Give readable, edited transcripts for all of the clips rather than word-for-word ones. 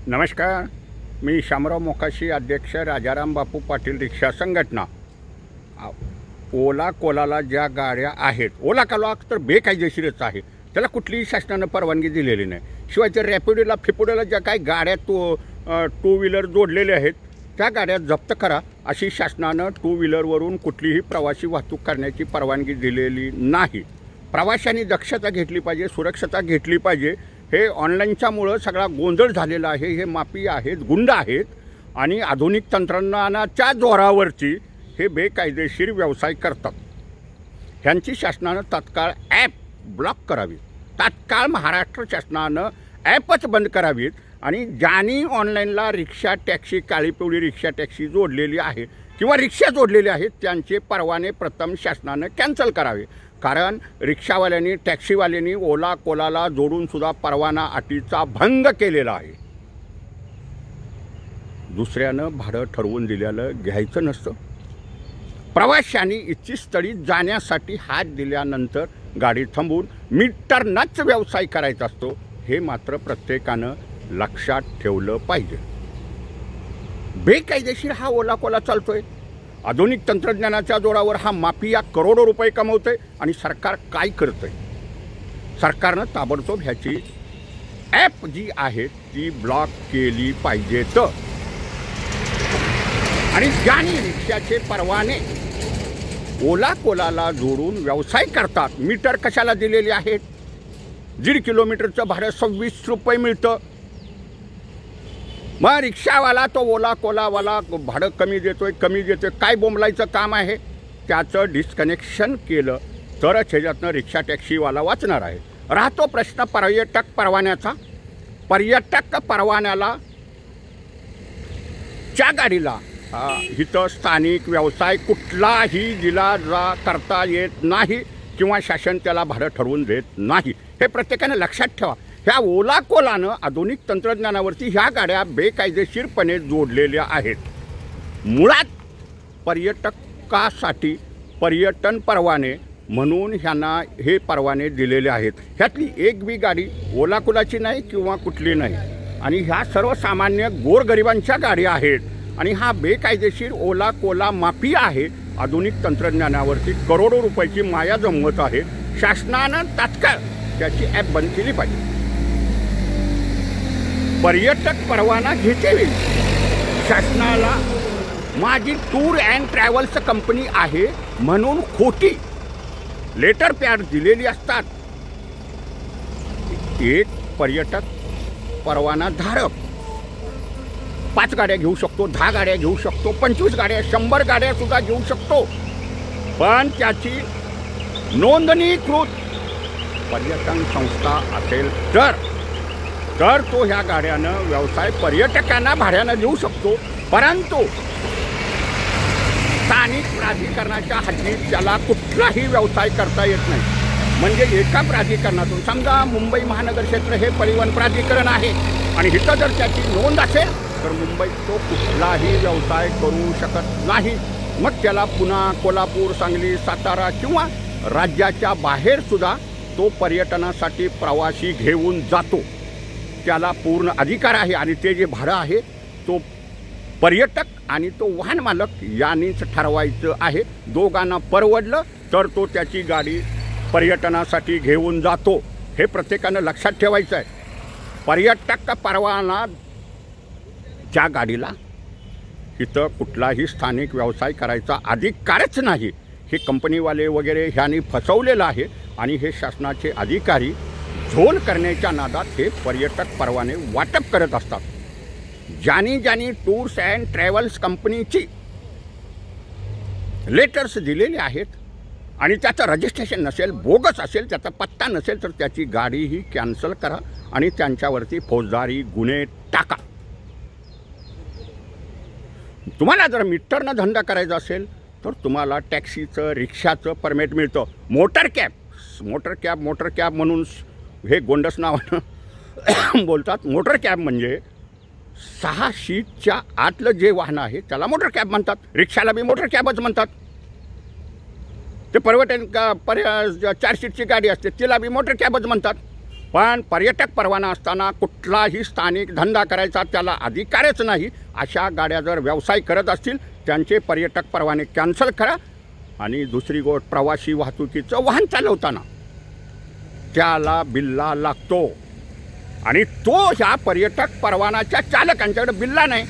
नमस्कार, मी शामराव मोकाशी, अध्यक्ष राजाराम बापू पाटील रिक्षा संघटना। ओला कोलाला ज्या गाड्या आहेत, ओला कोला तर बेकायदेशीरच आहे, त्याला कुठलीही शासनानं परवानगी दिलेली नाही। शिवाय त्या रॅपिडोला फिपुडोला ज्या काही गाड्या टू व्हीलर जोडलेले आहेत त्या गाड्या जप्त करा, अशी शासनानं टू व्हीलरवरून कुठलीही प्रवासी वाहतूक करण्याची परवानगी दिलेली नाही। प्रवाशांनी दक्षता घेतली पाहिजे, सुरक्षता घेतली पाहिजे। हे ऑनलाईनच्यामुळं सगळा गोंधळ झालेला आहे। हे माफिया आहेत, गुंड आहेत आणि आधुनिक तंत्रज्ञानाच्या जोरावरती हे बेकायदेशीर व्यवसाय करतात। ह्यांची शासनानं तात्काळ ॲप ब्लॉक करावी, तात्काळ महाराष्ट्र शासनानं ॲपच बंद करावीत आणि ज्यांनी ऑनलाईनला रिक्षा टॅक्सी, काळी पिवळी रिक्षा टॅक्सी जोडलेली आहे किंवा रिक्षा जोडलेली आहेत त्यांचे परवाने प्रथम शासनानं कॅन्सल करावे। कारण रिक्षावाल्यांनी, टॅक्सीवाल्यांनी ओला कोलाला जोडूनसुद्धा परवाना अटीचा भंग केलेला आहे। दुसऱ्यानं भाडं ठरवून दिलेलं घ्यायचं नसतं। प्रवाशांनी इच्छित स्थळी जाण्यासाठी हात दिल्यानंतर गाडी थांबवून मीटरनंच व्यवसाय करायचा असतो, हे मात्र प्रत्येकानं लक्षात ठेवलं पाहिजे। बेकायदेशीर हा ओला कोला चालतोय। आधुनिक तंत्रज्ञानाच्या जोरावर हा माफिया करोडो रुपये कमवतोय आणि सरकार काय करतंय? सरकारनं ताबडतोब ह्याची ॲप जी आहे ती ब्लॉक केली पाहिजेत आणि ज्यांनी रिक्षाचे परवाने ओला कोलाला जोडून व्यवसाय करतात, मीटर कशाला दिलेले आहेत? 1.5 किलोमीटरचं भाडं 26 रुपये मिळतं। मग रिक्षावाला तो ओला कोलावाला भाडं कमी देतोय, काय बोंबलायचं काम आहे? त्याचं डिस्कनेक्शन केलं तरच ह्याच्यातनं रिक्षा टॅक्सीवाला वाचणार आहे। राहतो प्रश्न पर्यटक परवान्याचा। पर्यटक परवान्याला च्या गाडीला इथं स्थानिक व्यवसाय कुठलाही करता येत नाही किंवा शासन त्याला भाडं ठरवून देत नाही, हे प्रत्येकाने लक्षात ठेवा। ह्या ओला कोलानं आधुनिक तंत्रज्ञानावरती ह्या गाड्या बेकायदेशीरपणे जोडलेल्या आहेत। मुळात पर्यटकासाठी पर्यटन परवाने म्हणून ह्यांना हे परवाने दिलेले आहेत। ह्यातली एक बी गाडी ओला कोलाची नाही किंवा कुठली नाही आणि ह्या सर्वसामान्य गोरगरिबांच्या गाड्या आहेत आणि हा बेकायदेशीर ओला कोला माफिया आहे। आधुनिक तंत्रज्ञानावरती करोडो रुपयाची माया जमवत आहे। शासनानं तात्काळ त्याची ॲप बंद केली पाहिजे। पर्यटक परवाना घेतेवेळी शासनाला माझी टूर अँड ट्रॅव्हल्स कंपनी आहे म्हणून खोटी लेटर पॅड दिलेली असतात। एक पर्यटक परवाना धारक 5 गाड्या घेऊ शकतो, 10 गाड्या घेऊ शकतो, 25 गाड्या, 100 गाड्या सुद्धा घेऊ शकतो, पण त्याची नोंदणीकृत पर्यटन संस्था असेल तर तो ह्या गाड्यानं व्यवसाय पर्यटकांना भाड्यानं देऊ शकतो। परंतु स्थानिक प्राधिकरणाच्या हद्दीत त्याला कुठलाही व्यवसाय करता येत नाही। म्हणजे एका प्राधिकरणातून, समजा मुंबई महानगर क्षेत्र हे परिवहन प्राधिकरण आहे आणि इथं जर त्याची नोंद असेल तर मुंबईत तो कुठलाही व्यवसाय करू शकत नाही। मग त्याला पुणे, कोल्हापूर, सांगली, सातारा किंवा राज्याच्या बाहेरसुद्धा तो पर्यटनासाठी प्रवासी घेऊन जातो, त्याला पूर्ण अधिकार आहे आणि ते जे भाडं आहे तो पर्यटक आणि तो वाहन मालक यांनीच ठरवायचं आहे। दोघांना परवडलं तर तो त्याची गाडी पर्यटनासाठी घेऊन जातो, हे प्रत्येकानं लक्षात ठेवायचं आहे। पर्यटक परवाना ज्या गाडीला इथं कुठलाही स्थानिक व्यवसाय करायचा अधिकारच नाही, हे कंपनीवाले वगैरे ह्यांनी फसवलेलं आहे आणि हे शासनाचे अधिकारी झोल करण्याच्या नादात हे पर्यटक परवाने वाटप करत असतात। ज्यांनी टूर्स अँड ट्रॅव्हल्स कंपनीची लेटर्स दिलेले आहेत आणि त्याचं रजिस्ट्रेशन नसेल, बोगस असेल, त्याचा पत्ता नसेल तर त्याची गाडीही कॅन्सल करा आणि त्यांच्यावरती फौजदारी गुन्हे टाका। तुम्हाला जर मीटरनं धंदा करायचा असेल तर तुम्हाला टॅक्सीचं, रिक्षाचं परमिट मिळतं। मोटर कॅब म्हणून हे गोंडस नावानं बोलतात। मोटर कॅब म्हणजे 6 सीटच्या आतलं जे वाहन आहे त्याला मोटर कॅब म्हणतात। रिक्षाला बी मोटर कॅबच म्हणतात। ते 4 सीटची गाडी असते तिला बी मोटर कॅबच म्हणतात। पण पर्यटक परवाना असताना कुठलाही स्थानिक धंदा करायचा त्याला अधिकारच नाही. अशा गाड्या जर व्यवसाय करत असतील त्यांचे पर्यटक परवाने कॅन्सल करा. आणि दुसरी गोष्ट, प्रवासी वाहतुकीचं वाहन चालवताना त्याला बिल्ला लागतो आणि तो ह्या पर्यटक परवानाच्या चालकांच्याकडे बिल्ला नाही.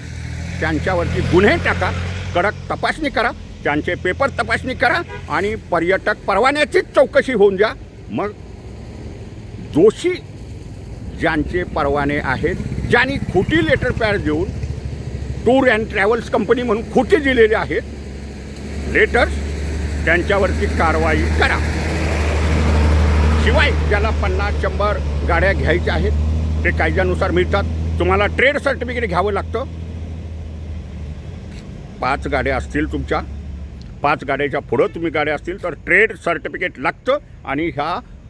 त्यांच्यावरती गुन्हे टाका, कडक तपासणी करा, त्यांचे पेपर तपासणी करा आणि पर्यटक परवान्याचीच चौकशी होऊन द्या. मग दोषी ज्यांचे परवाने आहेत, ज्यांनी खोटी लेटर पॅड देऊन टूर अँड ट्रॅव्हल्स कंपनी म्हणून खोटी दिलेली आहेत लेटर्स, त्यांच्यावरती कारवाई करा. शिवाय ज्याला 50-100 गाड्या घ्यायच्या आहेत ते कायद्यानुसार मिळतात. तुम्हाला ट्रेड सर्टिफिकेट घ्यावं लागतं. 5 गाड्या असतील तुमच्या, 5 गाड्याच्या पुढं तुम्ही गाड्या असतील तर ट्रेड सर्टिफिकेट लागतं. आणि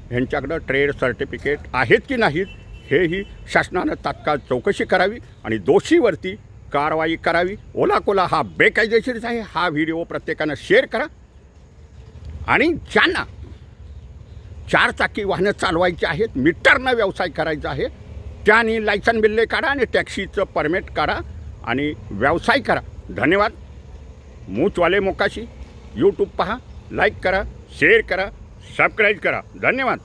ह्यांच्याकडं ट्रेड सर्टिफिकेट आहेत की नाहीत हेही शासनानं तात्काळ चौकशी करावी आणि दोषीवरती कारवाई करावी. ओला कोला हा बेकायदेशीरच आहे. हा व्हिडिओ प्रत्येकानं शेअर करा. आणि ज्यांना 4 चाकी वाहनं चालवायची आहेत, मीटरनं व्यवसाय करायचा आहे, त्यांनी लायसन बिल्ले काढा आणि टॅक्सीचं परमिट काढा आणि व्यवसाय करा. धन्यवाद. मूचवाले मोकाशी यूट्यूब पहा, लाईक करा, शेअर करा, सबस्क्राईब करा. धन्यवाद.